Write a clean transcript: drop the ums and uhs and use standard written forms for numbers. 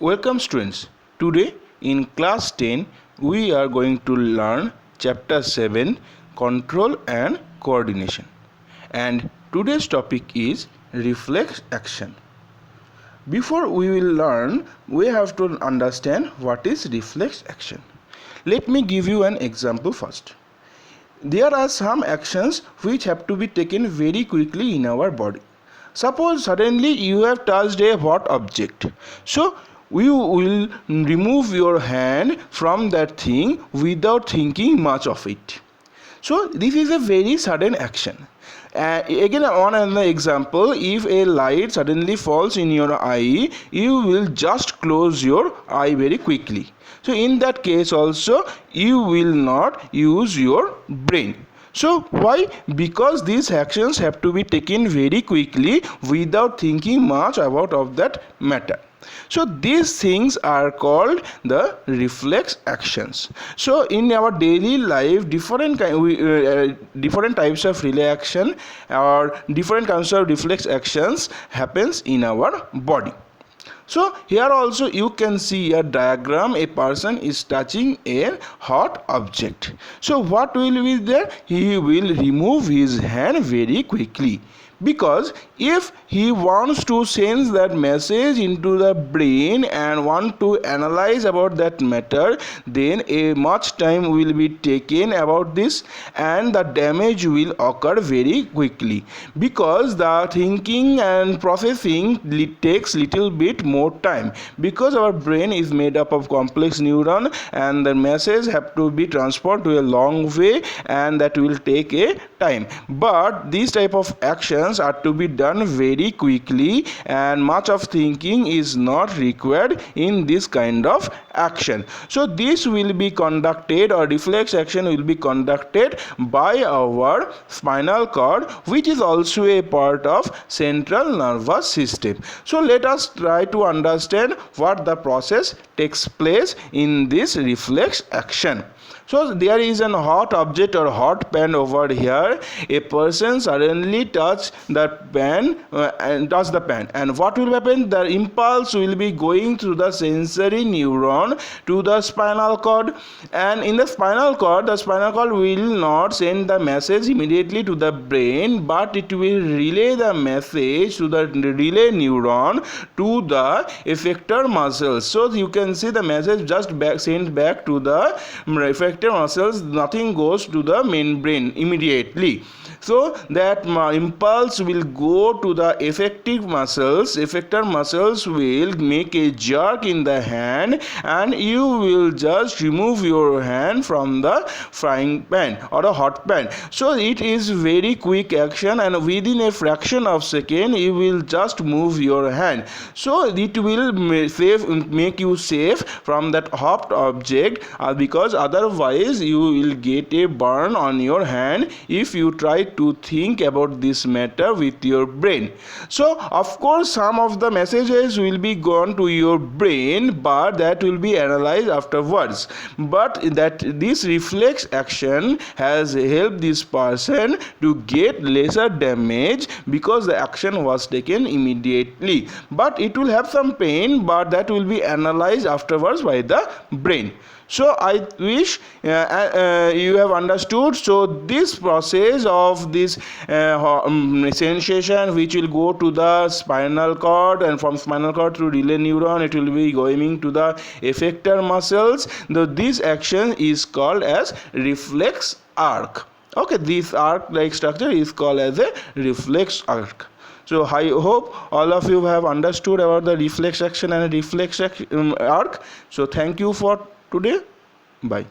Welcome students. Today in class 10 we are going to learn chapter 7 control and coordination, and today's topic is reflex action. Before we will learn, we have to understand what is reflex action. Let me give you an example first. There are some actions which have to be taken very quickly in our body. Suppose suddenly you have touched a hot object. So you will remove your hand from that thing without thinking much of it. So this is a very sudden action. Again, on another example, if a light suddenly falls in your eye, you will just close your eye very quickly. So in that case also you will not use your brain. So why? Because these actions have to be taken very quickly without thinking much about of that matter. So these things are called the reflex actions. So in our daily life, different types of reaction or different kinds of reflex actions happens in our body. So here also you can see a diagram. A person is touching a hot object. So what will be there? He will remove his hand very quickly, because if he wants to send that message into the brain and want to analyze about that matter, then a much time will be taken about this and the damage will occur very quickly, because the thinking and processing takes little bit more time, because our brain is made up of complex neuron and the message have to be transferred to a long way, and that will take a time. But these type of actions are to be done very quickly and much of thinking is not required in this kind of action. So this will be conducted, or reflex action will be conducted by our spinal cord, which is also a part of central nervous system. So let us try to understand what the process takes place in this reflex action. So there is an hot object or hot pan over here. A person suddenly touch that pan and what will happen? The impulse will be going through the sensory neuron to the spinal cord, and in the spinal cord will not send the message immediately to the brain, but it will relay the message to the relay neuron to the effector muscles. So you can see the message just sent back to the effector muscles, nothing goes to the main brain immediately. So that impulse will go to the effective muscles. Effector muscles will make a jerk in the hand, and you will just remove your hand from the frying pan or a hot pan. So it is very quick action, and within a fraction of second you will just move your hand. So it will make you safe from that hot object, because otherwise you will get a burn on your hand if you try to think about this matter with your brain. So of course some of the messages will be gone to your brain, but that will be analyzed afterwards. But that this reflex action has helped this person to get lesser damage, because the action was taken immediately. But it will have some pain, but that will be analyzed afterwards by the brain. So I wish you have understood. So this process of this sensation, which will go to the spinal cord, and from spinal cord to relay neuron it will be going to the effector muscles. This action is called as reflex arc. Okay, this arc like structure is called as a reflex arc. So I hope all of you have understood about the reflex action and reflex arc. So thank you for today. Bye.